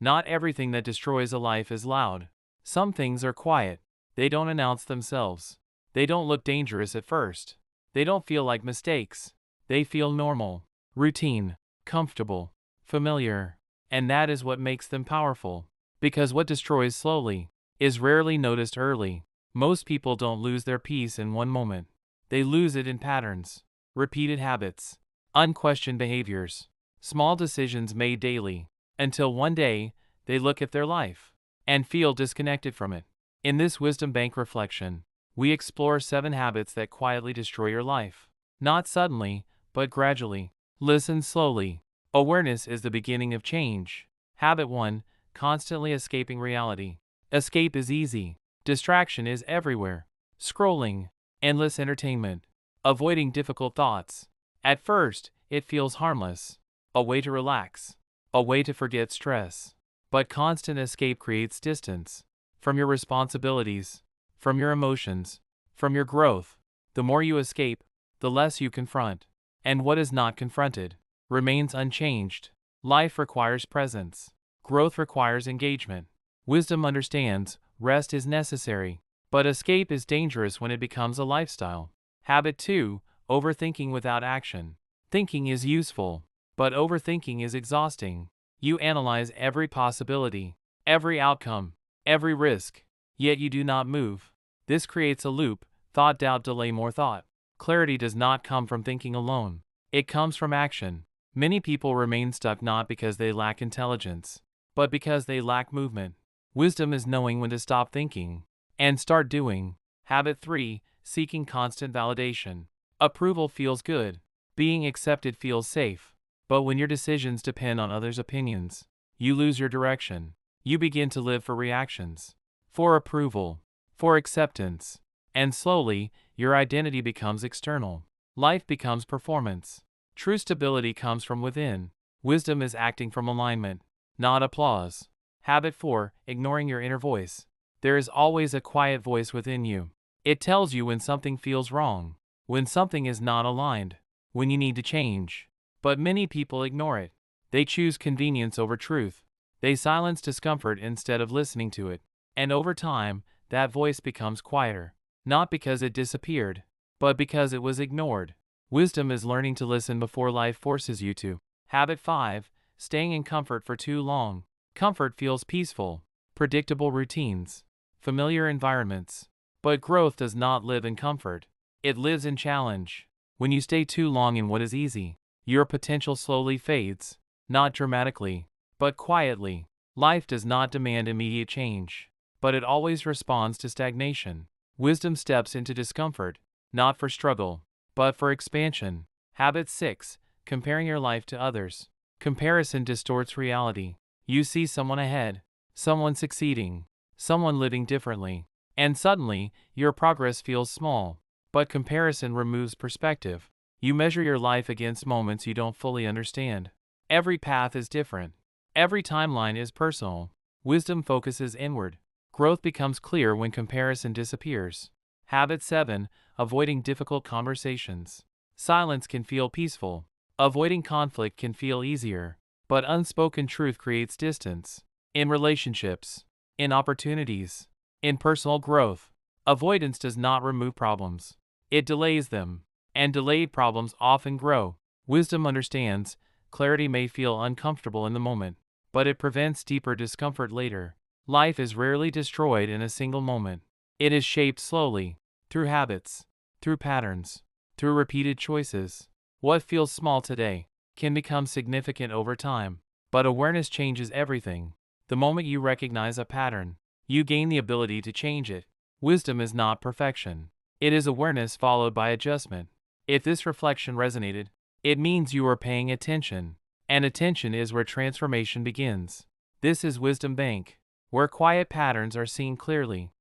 Not everything that destroys a life is loud. Some things are quiet. They don't announce themselves. They don't look dangerous at first. They don't feel like mistakes. They feel normal, routine, comfortable, familiar. And that is what makes them powerful. Because what destroys slowly is rarely noticed early. Most people don't lose their peace in one moment. They lose it in patterns, repeated habits, unquestioned behaviors, small decisions made daily, until one day they look at their life and feel disconnected from it. In this Wisdom Bank reflection, we explore 7 habits that quietly destroy your life. Not suddenly, but gradually. Listen slowly. Awareness is the beginning of change. Habit 1. Constantly escaping reality. Escape is easy. Distraction is everywhere. Scrolling, endless entertainment, avoiding difficult thoughts. At first, it feels harmless. A way to relax. A way to forget stress. But constant escape creates distance. From your responsibilities, from your emotions, from your growth. The more you escape, the less you confront. And what is not confronted remains unchanged. Life requires presence. Growth requires engagement. Wisdom understands rest is necessary, but escape is dangerous when it becomes a lifestyle. Habit 2. Overthinking without action. Thinking is useful, but overthinking is exhausting. You analyze every possibility, every outcome, every risk, yet you do not move. This creates a loop. Thought, doubt, delay, more thought. Clarity does not come from thinking alone. It comes from action. Many people remain stuck not because they lack intelligence, but because they lack movement. Wisdom is knowing when to stop thinking and start doing. Habit 3. Seeking constant validation. Approval feels good. Being accepted feels safe. But when your decisions depend on others' opinions, you lose your direction. You begin to live for reactions, for approval, for acceptance. And slowly, your identity becomes external. Life becomes performance. True stability comes from within. Wisdom is acting from alignment, not applause. Habit 4. Ignoring your inner voice. There is always a quiet voice within you. It tells you when something feels wrong, when something is not aligned, when you need to change. But many people ignore it. They choose convenience over truth. They silence discomfort instead of listening to it. And over time, that voice becomes quieter. Not because it disappeared, but because it was ignored. Wisdom is learning to listen before life forces you to. Habit 5. Staying in comfort for too long. Comfort feels peaceful. Predictable routines. Familiar environments. But growth does not live in comfort. It lives in challenge. When you stay too long in what is easy, your potential slowly fades. Not dramatically, but quietly. Life does not demand immediate change, but it always responds to stagnation. Wisdom steps into discomfort, not for struggle, but for expansion. Habit 6. Comparing your life to others. Comparison distorts reality. You see someone ahead, someone succeeding, someone living differently, and suddenly, your progress feels small. But comparison removes perspective. You measure your life against moments you don't fully understand. Every path is different. Every timeline is personal. Wisdom focuses inward. Growth becomes clear when comparison disappears. Habit 7. Avoiding difficult conversations. Silence can feel peaceful. Avoiding conflict can feel easier. But unspoken truth creates distance. In relationships, in opportunities, in personal growth, avoidance does not remove problems. It delays them. And delayed problems often grow. Wisdom understands clarity may feel uncomfortable in the moment, but it prevents deeper discomfort later. Life is rarely destroyed in a single moment. It is shaped slowly, through habits, through patterns, through repeated choices. What feels small today can become significant over time, but awareness changes everything. The moment you recognize a pattern, you gain the ability to change it. Wisdom is not perfection. It is awareness followed by adjustment. If this reflection resonated, it means you are paying attention, and attention is where transformation begins. This is Wisdom Bank, where quiet patterns are seen clearly,